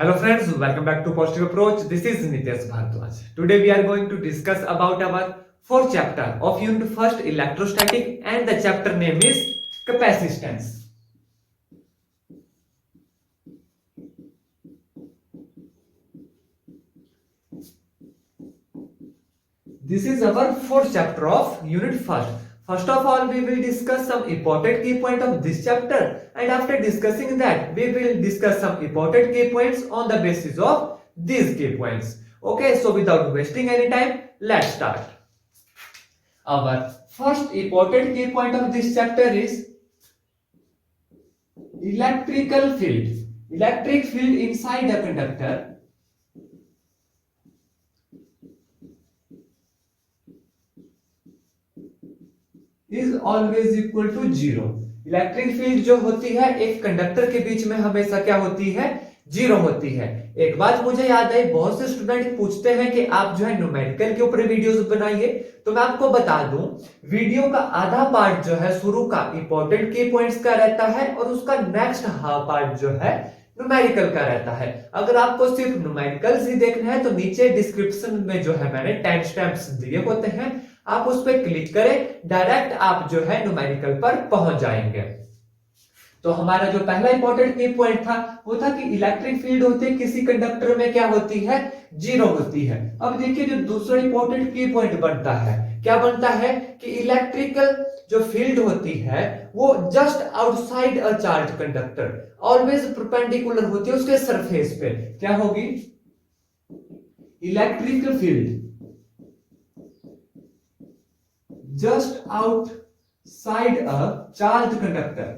Hello friends, welcome back to Positive Approach. This is Nitesh Bhardwaj. Today we are going to discuss about our fourth chapter of Unit First Electrostatic, and the chapter name is Capacitance. This is our fourth chapter of Unit First. First of all, we will discuss some important key point of this chapter, and after discussing that, we will discuss some important key points on the basis of these key points. Okay, so without wasting any time, let's start. Our first important key point of this chapter is electrical field. Electric field inside a conductor is always equal to zero. Electric field जो होती है एक conductor के बीच में हमेशा क्या होती है, जीरो होती है। एक बात मुझे याद है, बहुत से स्टूडेंट पूछते हैं कि आप जो है न्यूमेरिकल के ऊपर वीडियोस बनाइए, तो मैं आपको बता दूं वीडियो का आधा पार्ट जो है शुरू का इंपॉर्टेंट की पॉइंट्स का रहता है और उसका नेक्स्ट हाफ पार्ट जो है न्यूमेरिकल का रहता है। अगर आपको सिर्फ न्यूमेरिकल्स ही देखना है तो नीचे डिस्क्रिप्शन में जो है मैंने टाइम स्टैम्प्स दिए होते हैं, आप उस पर क्लिक करें, डायरेक्ट आप जो है न्यूमेरिकल पर पहुंच जाएंगे। तो हमारा जो पहला इंपॉर्टेंट की पॉइंट था वो था कि इलेक्ट्रिक फील्ड होती है किसी कंडक्टर में क्या होती है, जीरो होती है। अब देखिए जो दूसरा इंपॉर्टेंट की पॉइंट बनता है, क्या बनता है कि इलेक्ट्रिकल जो फील्ड होती है वो just outside a charge conductor always perpendicular होती है उसके सरफेस पे। क्या होगी, electrical field just outside a charged conductor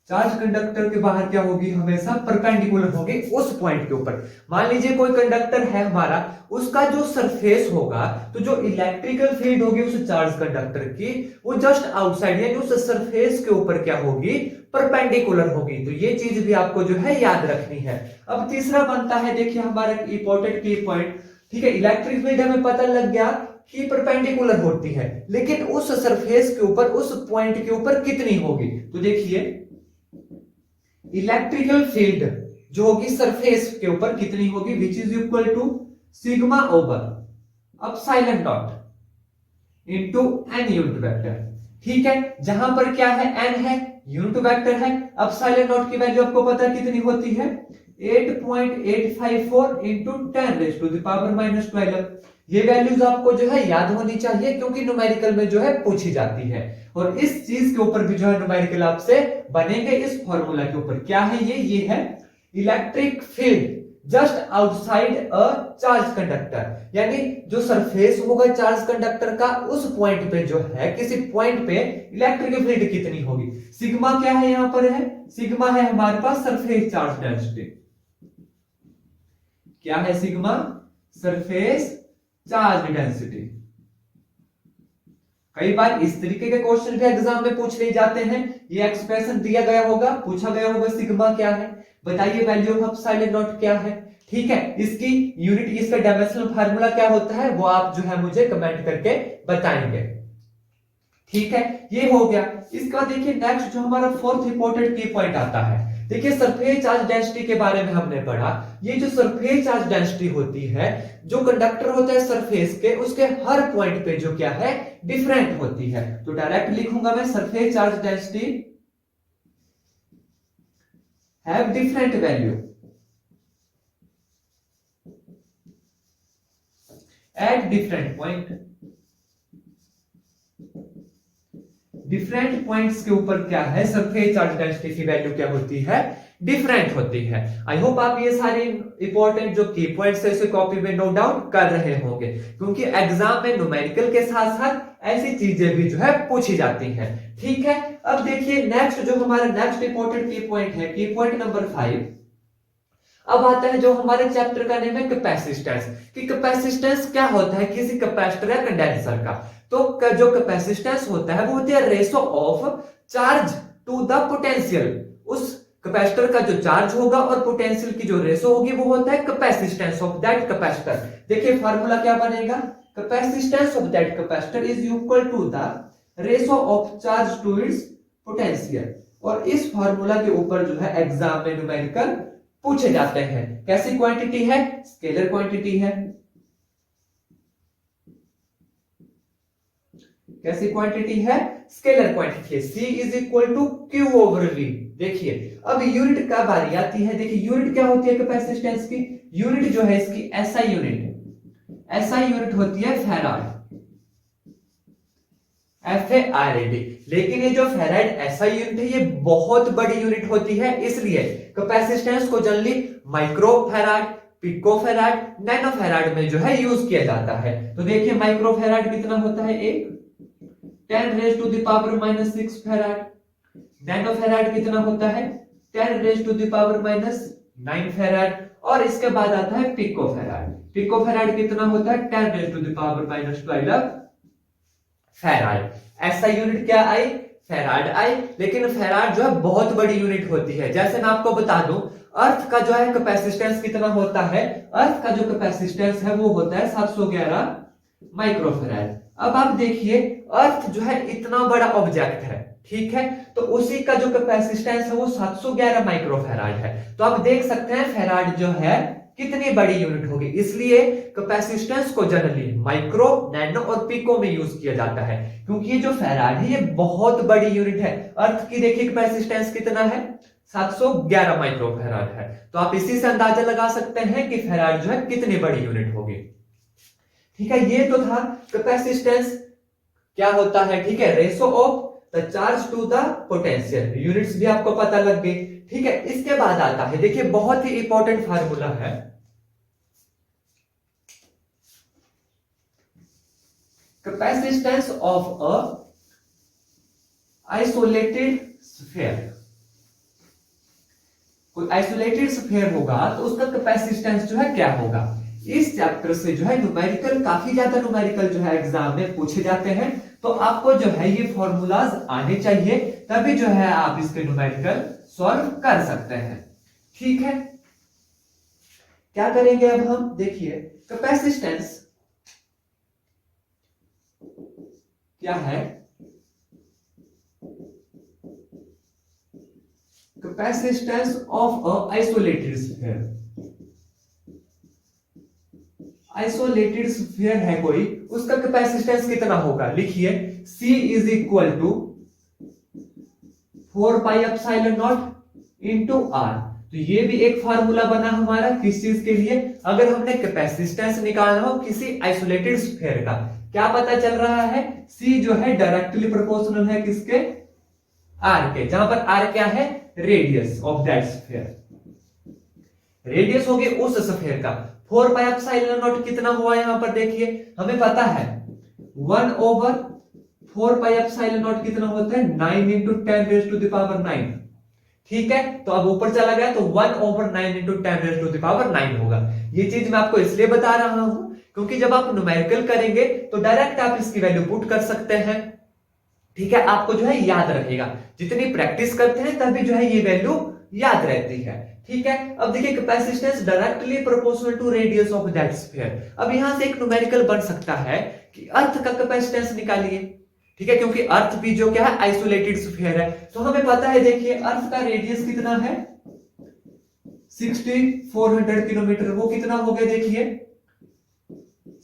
charge conductor के बाहर क्या होगी, हमेशा परपेंडिकुलर होगी उस पॉइंट के ऊपर। मान लीजिए कोई कंडक्टर है हमारा, उसका जो सरफेस होगा तो जो इलेक्ट्रिकल फील्ड होगी उस चार्ज कंडक्टर की वो जस्ट आउटसाइड यानी उस सरफेस के ऊपर क्या होगी, परपेंडिकुलर होगी। तो ये चीज भी आपको जो है याद रखनी है। अब तीसरा बनता है, देखिए हमारा इंपॉर्टेंट की पॉइंट, ठीक है, इलेक्ट्रिक फील्ड हमें पता लग गया कि परपेंडिकुलर होती है, लेकिन उस सरफेस के ऊपर उस पॉइंट के ऊपर कितनी होगी। तो देखिए इलेक्ट्रिकल फील्ड जो होगी सरफेस के ऊपर कितनी होगी, which is equal to sigma over epsilon dot into n unit vector. ठीक है, जहां पर क्या है, एन है, यूनिट वेक्टर है, एप्सिलॉन डॉट की वैल्यू आपको पता है कितनी होती है, 8.854 इंटू 10 टू द पावर -12। ये वैल्यूज आपको जो है याद होनी चाहिए क्योंकि न्यूमेरिकल में जो है पूछी जाती है, और इस चीज के ऊपर भी जो है न्यूमेरिकल आपसे बनेंगे इस फॉर्मूला के ऊपर। क्या है ये है electric field just outside a charge conductor, यानी जो सरफेस होगा चार्ज कंडक्टर का उस पॉइंट पे जो है किसी पॉइंट पे इलेक्ट्रिक फील्ड कितनी होगी। सिग्मा क्या है, यहां पर है सिग्मा है हमारे पास सरफेस चार्ज डेंसिटी। क्या है सिग्मा, सरफेस चार्ज डेंसिटी। कई बार इस तरीके के क्वेश्चन भी एग्जाम में पूछ ले जाते हैं, ये एक्सप्रेशन दिया गया होगा, पूछा गया होगा सिग्मा क्या है, बताइए वैल्यू ऑफ एप्सिलॉन नॉट क्या है। ठीक है, इसकी यूनिट, इसका डायमेंशनल फार्मूला क्या होता है वो आप जो है मुझे कमेंट करके बताएंगे। ठीक है, ये हो गया। इसका देखिए नेक्स्ट जो हमारा फोर्थ इंपॉर्टेंट की पॉइंट आता है, देखिए सरफेस चार्ज डेंसिटी के बारे में हमने पढ़ा। ये जो सरफेस चार्ज डेंसिटी होती है, जो कंडक्टर होता है सरफेस के, उसके हर पॉइंट पे जो क्या है, डिफरेंट होती है। तो डायरेक्ट लिखूंगा मैं, surface charge density have different value at different point. Different points के ऊपर क्या है, सरफेस चार्ज डेंसिटी की वैल्यू क्या होती है, डिफरेंट होती है। आई होप आप ये सारे इंपॉर्टेंट जो की पॉइंट्स है इसे कॉपी में नोट डाउन कर रहे होंगे, क्योंकि एग्जाम में न्यूमेरिकल के साथ साथ ऐसी चीजें भी जो है पूछी जाती हैं। ठीक है, अब देखिए नेक्स्ट जो हमारा नेक्स्ट इंपॉर्टेंट की पॉइंट है, की पॉइंट नंबर 5। अब आता है जो हमारे चैप्टर का नेम है कैपेसिटेंस, कि कैपेसिटेंस क्या होता है किसी कैपेसिटर या कंडेंसर का। तो जो कैपेसिटेंस होता है वो होती है ratio of charge to the potential. उस कैपेसिटर का जो चार्ज होगा और पोटेंशियल की जो रेशो होगी वो होता है कैपेसिटेंस ऑफ दैट कैपेसिटर। देखिए फार्मूला क्या बनेगा, capacitance of that capacitor is equal to the ratio of charge to its potential. और इस फार्मूला के ऊपर जो है एग्जाम में न्यूमेरिकल पूछे जाते हैं। कैसी क्वांटिटी है? स्केलर क्वांटिटी है। कैसी क्वांटिटी है? स्केलर क्वांटिटी है। C is equal to Q over V। देखिए अब यूनिट का बारी आती है। देखिए यूनिट क्या होती है कैपेसिटेंस की? यूनिट जो है इसकी SI यूनिट, SI यूनिट होती है फैराड, FARAD। लेकिन ये जो फैराड SI यूनिट है ये बहुत बड़ी यूनिट होती है, इसलिए कैपेसिटेंस को generally micro farad, pico farad, nano farad में जो है यूज किया जाता है। तो देखिए माइक्रो फैराड कितना होता है? एक 10 raise to the power minus 6 farad. Nano farad कितना होता है? 10 raise to the power minus 9 farad. और इसके बाद आता है पिको फैराड। पिको फैराड कितना होता है? 10 raise to the power minus 12 farad. ऐसा यूनिट क्या आई? फैराड आई। लेकिन फैराड जो है बहुत बड़ी यूनिट होती है। जैसे मैं आपको बता दूं अर्थ का जो है कैपेसिटेंस कितना होता है? अर्थ का जो कैपेसिटेंस है वो होता है 711 माइक्रोफैराड। अब आप देखिए अर्थ जो है इतना बड़ा ऑब्जेक्ट है, ठीक है, तो उसी का जो कैपेसिटेंस है वो 711 माइक्रोफैराड है। तो आप देख सकते हैं फैराड जो है कितनी बड़ी यूनिट होगी। इसलिए कैपेसिटेंस को जनरली माइक्रो, नैनो और पिको में यूज किया जाता है, क्योंकि ये जो फैराड है ये बहुत बड़ी यूनिट है। अर्थ की देखिए कैपेसिटेंस कितना है? 711 माइक्रोफैराड है। तो आप इसी से अंदाजा लगा सकते हैं कि फैराड जो है कितनी बड़ी यूनिट होगी। ठीक है, ये तो था कैपेसिटेंस क्या होता है। ठीक है, ratio of the charge to the potential, units भी आपको पता लग गई। ठीक है, इसके बाद आता है देखिए बहुत ही इंपॉर्टेंट फार्मूला है, capacitance of a isolated sphere. कोई आइसोलेटेड स्फीयर होगा तो उसका कैपेसिटेंस जो है क्या होगा। इस चैप्टर से जो है न्यूमेरिकल, काफी ज्यादा न्यूमेरिकल जो है एग्जाम में पूछे जाते हैं। तो आपको जो है ये फॉर्मूलाज आने चाहिए, तभी जो है आप इसके न्यूमेरिकल सॉल्व कर सकते हैं। ठीक है, क्या करेंगे अब हम? देखिए कैपेसिटेंस क्या है? Capacitance of a isolated sphere. Isolated sphere है कोई, उसका कैपेसिटेंस कितना होगा? लिखिए C is equal to 4 pi epsilon naught into R। तो ये भी एक फार्मूला बना हमारा किस चीज के लिए? अगर हमने कैपेसिटेंस निकालना हो किसी आइसोलेटेड स्फीयर का, क्या पता चल रहा है? C जो है डायरेक्टली प्रोपोर्शनल है किसके? R के, जहां पर R क्या है? Radius of that sphere. Radius होगी उस स्फीयर का। 4 पाई एप्सिलॉन नॉट कितना हुआ यहां पर? देखिए हमें पता है 1 ओवर 4 पाई एप्सिलॉन नॉट कितना होता है? 9 into 10 raise to the power 9। ठीक है, तो अब ऊपर चला गया तो 1 over 9 into 10 raise to the power 9 होगा। ये चीज मैं आपको इसलिए बता रहा हूं क्योंकि जब आप न्यूमेरिकल करेंगे तो डायरेक्ट आप इसकी वैल्यू पुट कर सकते हैं। ठीक है, आपको जो है याद रखेगा, जितनी प्रैक्टिस करते हैं तभी जो है ये वैल्यू याद रहती है। ठीक है, अब देखिए capacitance directly proportional to radius of that sphere. अब यहां से एक न्यूमेरिकल बन सकता है कि अर्थ का कैपेसिटेंस निकालिए। ठीक है, क्योंकि अर्थ भी जो क्या है आइसोलेटेड स्फीयर है। तो हमें पता है देखिए अर्थ का रेडियस कितना है? 6400 किलोमीटर। वो कितना हो गया? देखिए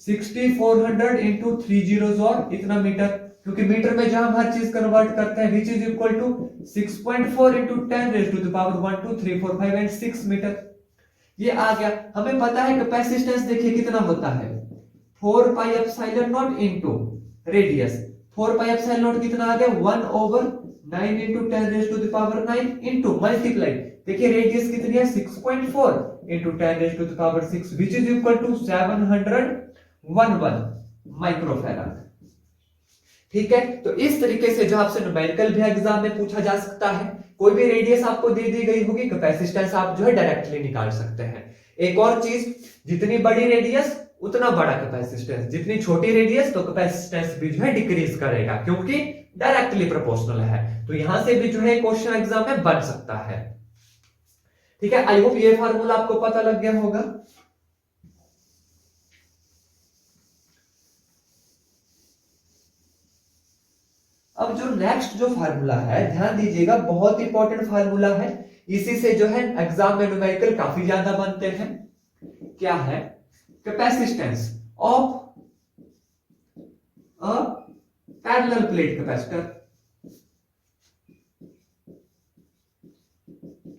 6400 इंटू 3 जीरोस और इतना मीटर, क्योंकि मीटर में जहां हम हर चीज कन्वर्ट करते हैं, which is equal to 6.4 into 10 raise to the power 1 2 3 4 5 and 6 metre. ये आ गया। हमें पता है कैपेसिटेंस देखिए कितना होता है? 4 pi epsilon naught into radius. 4 pi epsilon naught कितना आ गया? 1 over 9 into 10 raise to the power 9 into multiply, देखिए रेडियस कितनी है? 6.4 into 10 raise to the power 6 which is equal to 711 microfarad. ठीक है, तो इस तरीके से जो आपसे न्यूमेरिकल भी एग्जाम में पूछा जा सकता है। कोई भी रेडियस आपको दे दी गई होगी, कैपेसिटेंस आप जो है डायरेक्टली निकाल सकते हैं। एक और चीज, जितनी बड़ी रेडियस उतना बड़ा कैपेसिटेंस, जितनी छोटी रेडियस तो कैपेसिटेंस भी जो है डिक्रीज करेगा, क्योंकि डायरेक्टली प्रोपोर्शनल है। तो यहां से भी जो है क्वेश्चन एग्जाम में बन सकता है। ठीक है, आई होप ये फार्मूला आपको पता लग गया होगा। अब जो नेक्स्ट जो फार्मूला है, ध्यान दीजिएगा, बहुत इंपॉर्टेंट फार्मूला है। इसी से जो है एग्जाम में न्यूमेरिकल काफी ज्यादा बनते हैं। क्या है? Capacitance of a parallel plate capacitor.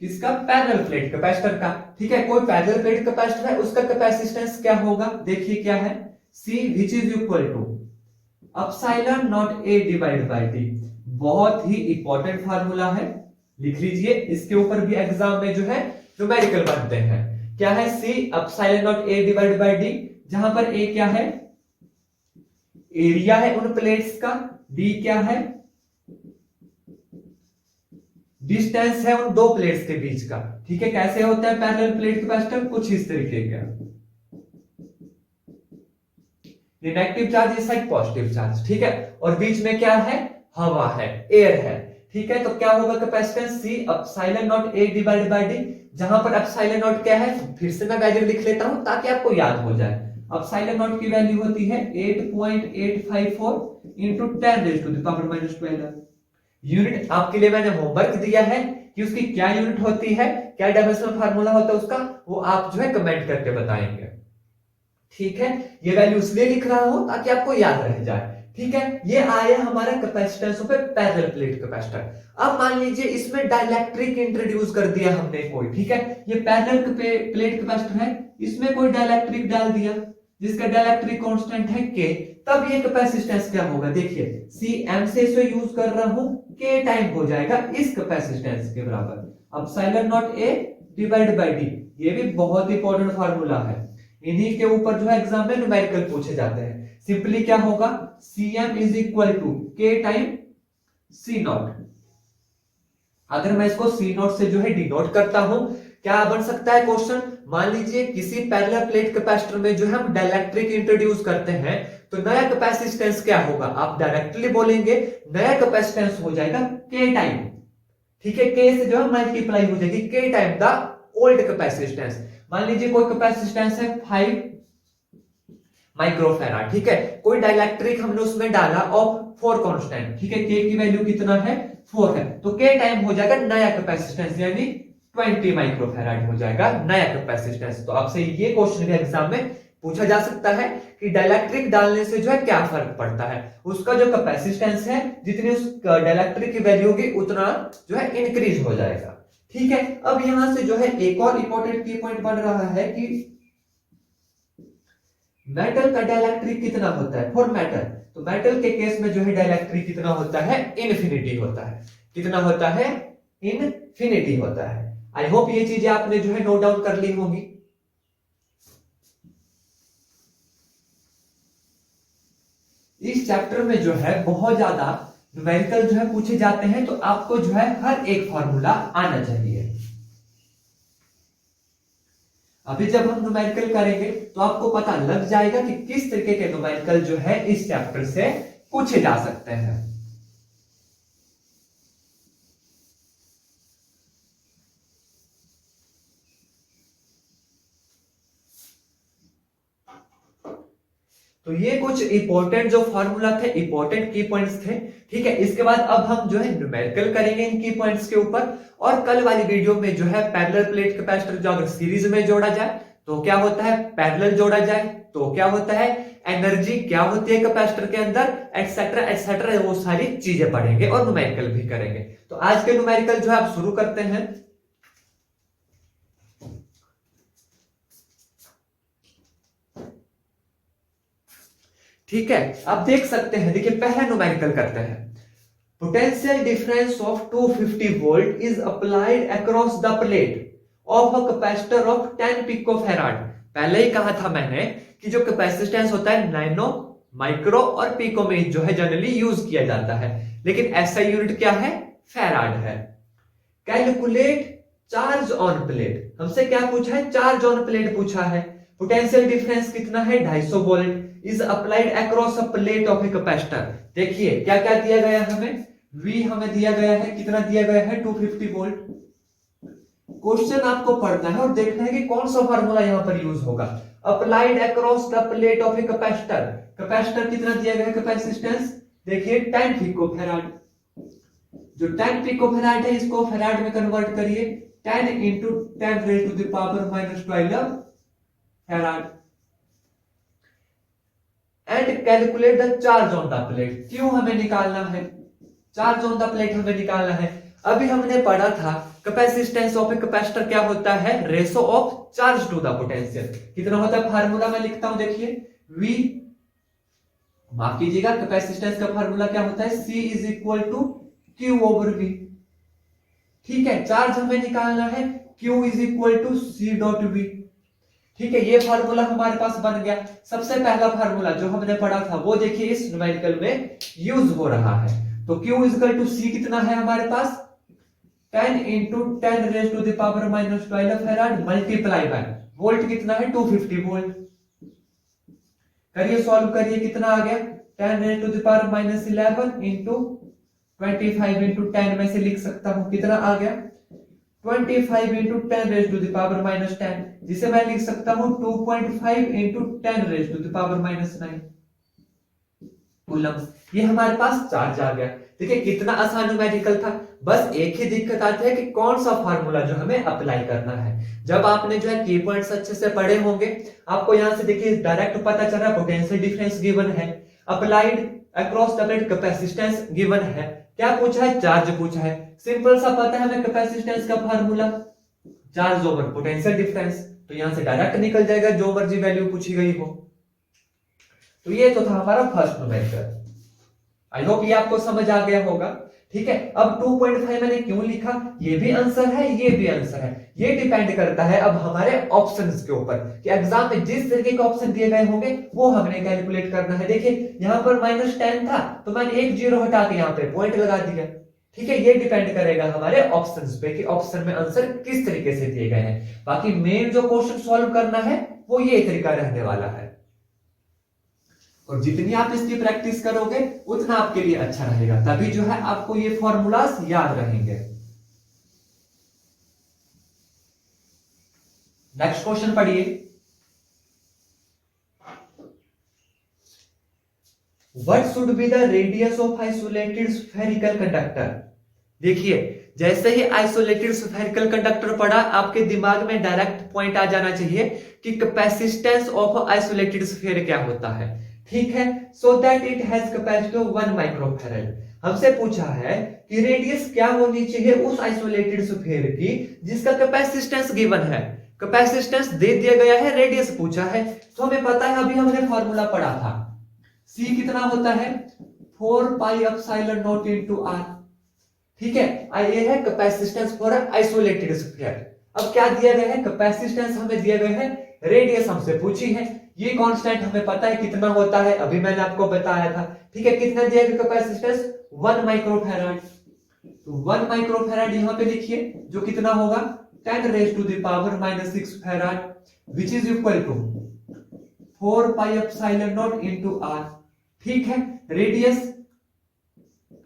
किसका? पैरेलल प्लेट कैपेसिटर का। ठीक है, कोई पैरेलल प्लेट कैपेसिटर है, उसका कैपेसिटेंस क्या होगा? देखिए क्या है, C which is equal to epsilon naught A divide by D। बहुत ही इंपॉर्टेंट फार्मूला है, लिख लीजिए। इसके ऊपर भी एग्जाम में जो है न्यूमेरिकल बनते हैं। क्या है? C epsilon naught A divide by D, जहां पर A क्या है? एरिया है उन प्लेट्स का, D क्या है? डिस्टेंस है उन दो प्लेट्स के बीच का। ठीक है, कैसे होता है पैरेलल प्लेट कैपेसिटर? कुछ इस तरीके का, नेगेटिव चार्ज इस साइड, पॉजिटिव चार्ज। ठीक है, और बीच में क्या है? हवा है, एयर है। ठीक है, तो क्या होगा capacitance? C epsilon naught A divide by D, जहां पर एप्सिलॉन नॉट क्या है? फिर से मैं वैल्यू लिख लेता हूं ताकि आपको याद हो जाए। एप्सिलॉन नॉट की वैल्यू होती है 8.854 इंटू 10⁻⁻12। यूनिट आपके लिए मैंने होमवर्क दिया है कि उसकी क्या यूनिट होती है, क्या डायमेंशनल फार्मूला होता है उसका, वो आप जो है कमेंट करके बताएंगे। ठीक है, ये वैल्यू इसलिए लिख रहा हूं ताकि आपको याद रह जाए। ठीक है, ये आया हमारा capacitance of parallel plate capacitor. अब मान लीजिए इसमें डाइलेक्ट्रिक इंट्रोड्यूस कर दिया हमने कोई। ठीक है, ये पैरेलल प्लेट कैपेसिटर है, इसमें कोई डाइलेक्ट्रिक डाल दिया जिसका डाइलेक्ट्रिक कांस्टेंट है K, तब ये कैपेसिटेंस क्या होगा? देखिए, Cm से इसे यूज कर रहा हूं, K टाइम हो जाएगा इस कैपेसिटेंस के बराबर epsilon naught A divide by D। ये भी बहुत इंपॉर्टेंट फार्मूला है, इन्हीं के ऊपर जो है एग्जाम में न्यूमेरिकल पूछे जाते हैं। सिंपली क्या होगा? Cm is equal to K time C naught. अगर मैं इसको C नॉट से जो है डिनोट करता हूं, क्या बन सकता है क्वेश्चन? मान लीजिए किसी पैरेलल प्लेट कैपेसिटर में जो है हम डाइलेक्ट्रिक इंट्रोड्यूस करते हैं, तो नया कैपेसिटेंस क्या होगा? आप डायरेक्टली बोलेंगे नया कैपेसिटेंस हो जाएगा K टाइम। ठीक है, K से जो है मल्टीप्लाई हो जाएगी K time the old capacitance. मान लीजिए कोई कैपेसिटेंस है 5 माइक्रोफैराड। ठीक है, कोई डाइलेक्ट्रिक हमने उसमें डाला ऑफ 4 कांस्टेंट। ठीक है, K की वैल्यू कितना है? 4 है, तो K टाइम हो जाएगा नया कैपेसिटेंस, यानी 20 माइक्रोफैराड हो जाएगा नया कैपेसिटेंस। तो आपसे ये क्वेश्चन भी एग्जाम में पूछा जा सकता है कि डाइलेक्ट्रिक डालने से जो है क्या फर्क पड़ता है। उसका जो कैपेसिटेंस है, जितनी उस डाइलेक्ट्रिक की वैल्यू होगी उतना जो है इंक्रीज हो जाएगा। ठीक है, अब यहां से जो है एक और इंपॉर्टेंट की पॉइंट बन रहा है कि मेटल का डाइलेक्ट्रिक कितना होता है फॉर मेटल। तो मेटल के केस में जो है डाइलेक्ट्रिक कितना होता है? इनफिनिटी होता है। कितना होता है? इनफिनिटी होता है। आई होप ये चीजें आपने जो है नोट डाउन कर ली होंगी। इस चैप्टर में जो है बहुत ज्यादा न्यूमेरिकल जो है पूछे जाते हैं, तो आपको जो है हर एक फॉर्मूला आना चाहिए। अभी जब हम न्यूमेरिकल करेंगे तो आपको पता लग जाएगा कि किस तरीके के न्यूमेरिकल जो है इस चैप्टर से पूछे जा सकते हैं। तो ये कुछ इंपॉर्टेंट जो फॉर्मूला थे, इंपॉर्टेंट की पॉइंट्स थे। ठीक है, इसके बाद अब हम जो है न्यूमेरिकल करेंगे इन की पॉइंट्स के ऊपर। और कल वाली वीडियो में जो है पैरेलल प्लेट कैपेसिटर जो अगर सीरीज में जोड़ा जाए तो क्या होता है, पैरेलल जोड़ा जाए तो क्या होता है, एनर्जी क्या होती है कैपेसिटर के अंदर, एटसेट्रा एटसेट्रा, वो सारी चीजें पढ़ेंगे और न्यूमेरिकल भी करेंगे। तो आज के न्यूमेरिकल जो है आप शुरू करते हैं। ठीक है, आप देख सकते हैं, देखिए पहला न्यूमेरिकल करते हैं। Potential difference of 250 volt is applied across the plate of a capacitor of 10 picofarad. पहले ही कहा था मैंने कि जो कैपेसिटेंस होता है नैनो, माइक्रो और पिको में जो है जनरली यूज किया जाता है, लेकिन ऐसा यूनिट क्या है, फैराड है। कैलकुलेट चार्ज ऑन प्लेट, हमसे क्या पूछा है, चार्ज ऑन प्लेट पूछा है। पोटेंशियल डिफरेंस कितना है, 250 volt is applied across a plate of a capacitor. देखिए क्या क्या दिया गया है हमें, V हमें दिया गया है, कितना दिया गया है, 250 वोल्ट। क्वेश्चन आपको पढ़ना है और देखना है कि कौन सा फार्मूला यहां पर यूज होगा। Applied across the plate of a capacitor, capacitor कितना दिया गया है, कैपेसिटेंस देखिए 10 पिकोफैराड, जो 10 पिकोफैराड है इसको फैराड में कन्वर्ट करिए, 10 into 10 raise to the power minus 12 farad. And calculate the charge on the plate, क्यों हमें निकालना है, चार्ज ऑन द प्लेट हमें निकालना है। अभी हमने पढ़ा था कैपेसिटेंस ऑफ ए कैपेसिटर क्या होता है, ratio of charge to the potential. कितना होता है, फार्मूला मैं लिखता हूं, देखिए V, माफ कीजिएगा, कैपेसिटेंस का फार्मूला क्या होता है, C is equal to Q over V। ठीक है, चार्ज हमें निकालना है, Q is equal to C dot V। ठीक है, ये फार्मूला हमारे पास बन गया। सबसे पहला फार्मूला जो हमने पढ़ा था वो देखिए इस न्यूमेरिकल में यूज हो रहा है। तो Q is equal to C कितना है हमारे पास, 10 into 10 raise to the power minus 12 farad multiply by volt कितना है 250 वोल्ट। करिए सॉल्व करिए, कितना आ गया, 10 raise to the power minus 11 into 25 into 10 में से लिख सकता हूं, कितना आ गया 25 into 10 raise to the power minus 10, जिसे मैं लिख सकता हूं 2.5 into 10 raise to the power minus 9 coulombs. ये हमारे पास चार्ज आ गया। देखिए कितना आसान न्यूमेरिकल था, बस एक ही दिक्कत आती है कि कौन सा फार्मूला जो हमें अप्लाई करना है। जब आपने जो है की पॉइंट्स अच्छे से पढ़े होंगे, आपको यहां से देखिए डायरेक्ट पता चल रहा है पोटेंशियल डिफरेंस गिवन है, applied across the plate capacitance given है, क्या पूछा है, चार्ज पूछा है। सिंपल सा पता है हमें कैपेसिटेंस का formula charge over potential difference, तो यहां से डायरेक्ट निकल जाएगा जो मर्जी वैल्यू पूछी गई हो। तो ये तो था हमारा फर्स्ट न्यूमेरिकल। आई होप ये आपको समझ आ गया होगा। ठीक है, अब 2.5 मैंने क्यों लिखा, ये भी आंसर है, ये भी आंसर है। ये डिपेंड करता है अब हमारे ऑप्शंस के ऊपर कि एग्जाम में जिस तरीके के ऑप्शन दिए गए होंगे वो हमने कैलकुलेट करना है। देखिए यहां पर -10 था तो मैंने एक जीरो हटा के यहां पे पॉइंट लगा दिया। ठीक है, ये डिपेंड करेगा हमारे ऑप्शंस पे कि ऑप्शन में आंसर किस तरीके से दिए गए हैं। बाकी मेन जो क्वेश्चन सॉल्व करना है वो ये तरीका रहने वाला है, और जितनी आप इसकी प्रैक्टिस करोगे उतना आपके लिए अच्छा रहेगा, तभी जो है आपको ये फॉर्मूलास याद रहेंगे। नेक्स्ट क्वेश्चन पढ़िए, what should be the radius of isolated spherical conductor. देखिए जैसे ही आइसोलेटेड स्फेरिकल कंडक्टर पढ़ा आपके दिमाग में डायरेक्ट पॉइंट आ जाना चाहिए कि कैपेसिटेंस ऑफ आइसोलेटेड स्फीयर क्या होता है। ठीक है, so that it has capacity of 1 microfarad. हमसे पूछा है कि रेडियस क्या होनी चाहिए उस आइसोलेटेड स्फीयर की जिसका कैपेसिटेंस गिवन है। कैपेसिटेंस दे दिया गया है, रेडियस पूछा है, तो हमें पता है, अभी हमने फॉर्मूला पढ़ा था, C कितना होता है 4 pi epsilon naught into r। ठीक है, ये है कैपेसिटेंस फॉर आइसोलेटेड स्फीयर। अब क्या दिया गया है, कैपेसिटेंस हमें दिया गया है, रेडियस हमसे पूछी है, ये कांस्टेंट हमें पता है कितना होता है, अभी मैंने आपको बताया था। ठीक है, कितना दिया गया कैपेसिटेंस 1 माइक्रोफैराड, तो 1 माइक्रोफैराड यहां पे लिखिए, जो कितना होगा 10 raise to the power minus 6 farad, which is equal to 4 pi epsilon naught into r। ठीक है, रेडियस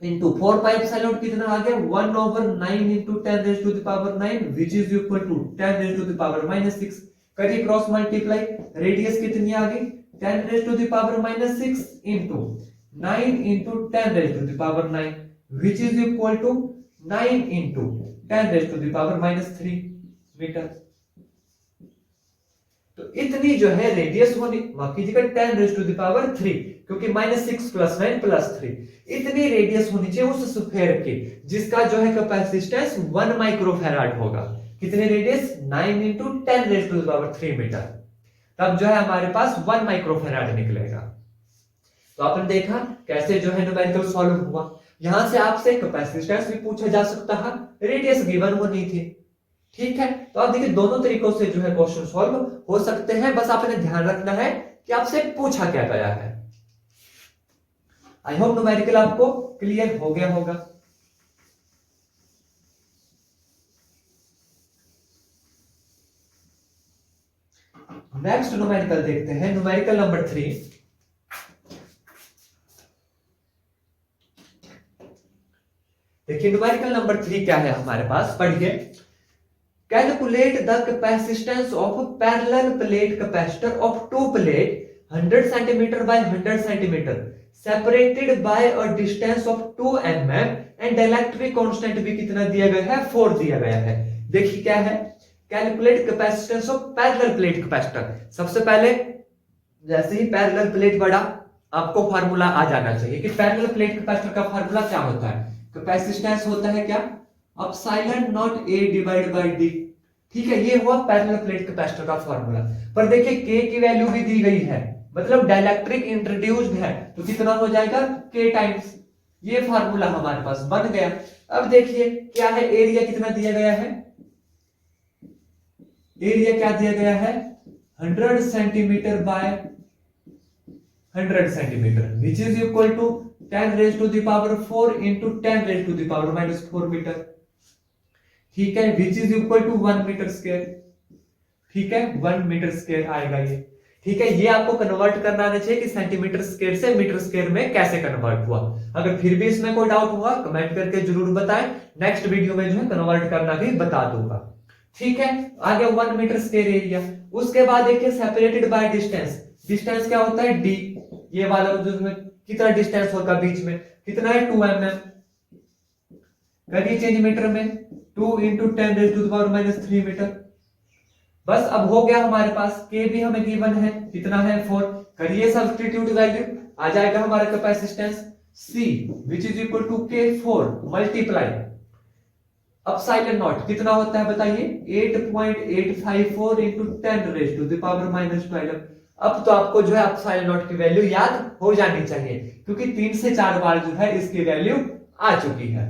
इंटू 4 पाई एप्सिलॉन कितना आ गया 1/9 into 10 raise to the power 9 which is equal to 10 raise to the power minus 6। करिए cross multiply, radius कितनी आ गई 10 raise to the power minus 6 into 9 into 10 raise to the power 9 which is equal to 9 into 10 raise to the power minus 3 metre. तो इतनी जो है radius होनी, माफ कीजिएगा 10 रेज टू द पावर 3, क्योंकि -6 + 9 + 3, इतनी रेडियस होनी चाहिए उस स्फीयर की जिसका जो है कैपेसिटेंस 1 माइक्रोफैराड होगा। कितने radius 9 into 10 raise to the power 3 metre, तब जो है हमारे पास 1 माइक्रोफैराड निकलेगा। तो आपने देखा कैसे जो है न्यूमेरिकल सॉल्व हुआ। यहां से आपसे कैपेसिटेंस भी पूछा जा सकता है, रेडियस गिवन होनी थी। ठीक है, तो आप देखिए दोनों तरीकों से जो है क्वेश्चन सॉल्व हो सकते हैं, बस आपने ध्यान रखना है कि आपसे पूछा क्या गया है। आई होप न्यूमेरिकल आपको क्लियर हो गया होगा। नेक्स्ट न्यूमेरिकल देखते हैं, न्यूमेरिकल नंबर 3। देखिए न्यूमेरिकल नंबर 3 क्या है हमारे पास, पढ़िए। Calculate the capacitance of parallel plate capacitor of 2 plate 100 centimetre by 100 centimetre separated by a distance of 2 mm and electric constant भी कितना दिया गया है, 4 दिया गया है। देखिए क्या है, calculate capacitance of parallel plate capacitor. सबसे पहले जैसे ही पैरेलल प्लेट बढ़ा आपको फार्मूला आ जाना चाहिए कि पैरेलल प्लेट कैपेसिटर का फार्मूला क्या होता है। कैपेसिटेंस होता है क्या, epsilon not a divide by D. ठीक है, ये हुआ पैरेलल प्लेट कैपेसिटर का फार्मूला। पर देखिए के की वैल्यू भी दी गई है, मतलब डाइलेक्ट्रिक इंट्रोड्यूस्ड है, तो कितना हो जाएगा के टाइम्स, ये फार्मूला हमारे पास बन गया। अब देखिए क्या है, एरिया कितना दिया गया है, एरिया क्या दिया गया है 100 centimetre by 100 centimetre which is equal to 10 raise to the power 4 into 10 raise to the power -4 metre. ठीक है, which is equal to 1 metre square. ठीक है, 1 मीटर स्क्वायर आएगा ये। ठीक है, ये आपको कन्वर्ट करना आना चाहिए कि सेंटीमीटर स्क्वायर से मीटर स्क्वायर में कैसे कन्वर्ट हुआ। अगर फिर भी इसमें कोई डाउट हुआ कमेंट करके जरूर बताएं, नेक्स्ट वीडियो में जो है कन्वर्ट करना भी बता दूंगा। ठीक है, आगे 1 मीटर स्क्वायर एरिया। उसके बाद देखिए सेपरेटेड बाय डिस्टेंस, डिस्टेंस क्या होता है डी, ये वाला जो कितना डिस्टेंस होगा बीच में, कितना है 2 mm। करिए चेंज मीटर में, 2 into 10 raise to the power -3 metre. बस अब हो गया हमारे पास, के भी हमें गिवन है, कितना है 4। करिए सब्स्टिट्यूट वैल्यू, आ जाएगा हमारा capacitance C which is equal to K4 multiply epsilon naught, कितना होता है बताइए 8.854 into 10 raise to the power -12। अब तो आपको जो है एप्सिलॉन नॉट की वैल्यू याद हो जानी चाहिए, क्योंकि 3 से 4 बार जो है इसकी वैल्यू आ चुकी है।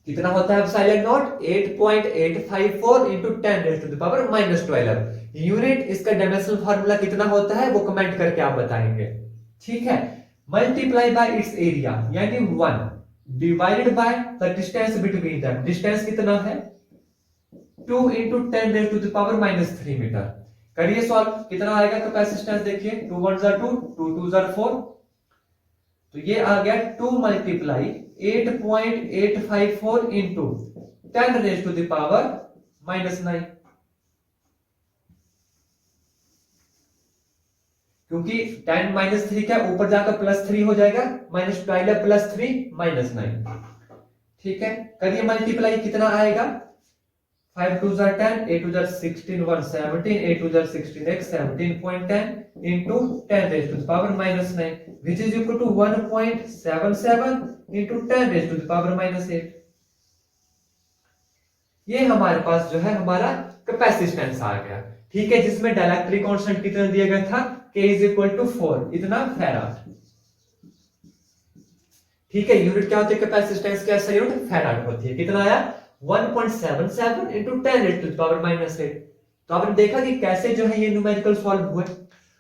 कितना होता है epsilon naught 8.854 into 10 raise to the power -12। Unit इसका डायमेंशनल फार्मूला कितना होता है वो कमेंट करके आप बताएंगे। ठीक है, मल्टीप्लाई बाय इट्स एरिया यानी 1 divided by the distance between them, distance कितना है 2 into 10 raise to the power -3 metre. करिए सॉल्व, कितना आएगा कैपेसिटेंस देखिए 2 1 2 2 2 4, तो ये आ गया 2 multiply 8.854 into 10 raise to the power -9, क्योंकि 10 -3 क्या ऊपर जाकर +3 हो जाएगा, -12 +3 -9। ठीक है, करिए मल्टीप्लाई, कितना आएगा 5 2 10 8 2 16 1 17 8 2 16 x 17.10 into 10 raise to the power -9 which is equal to 1.77 into 10 raise to the power -8। ये हमारे पास जो है हमारा कैपेसिटेंस आ गया। ठीक है, जिसमें डाइलेक्ट्रिक कांस्टेंट कितना दिया गया था K इज इक्वल टू 4, इतना फैराड। ठीक है, यूनिट क्या होती है कैपेसिटेंस की, ऐसा यूनिट फैराड होती है। कितना आया 1.77 into 10 raise to the power -8। तो आपने देखा कि कैसे जो है ये न्यूमेरिकल सॉल्व हुए।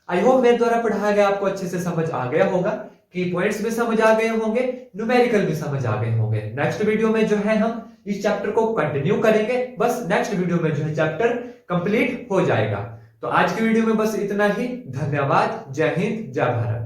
आई होप मेरे द्वारा पढ़ाया गया आपको अच्छे से समझ आ गया होगा, की पॉइंट्स भी समझ आ गए होंगे, न्यूमेरिकल भी समझ आ गए होंगे। नेक्स्ट वीडियो में जो है हम इस चैप्टर को कंटिन्यू करेंगे, बस नेक्स्ट वीडियो में जो है चैप्टर कंप्लीट हो जाएगा। तो आज की वीडियो में बस इतना ही। धन्यवाद, जय हिंद, जय भारत।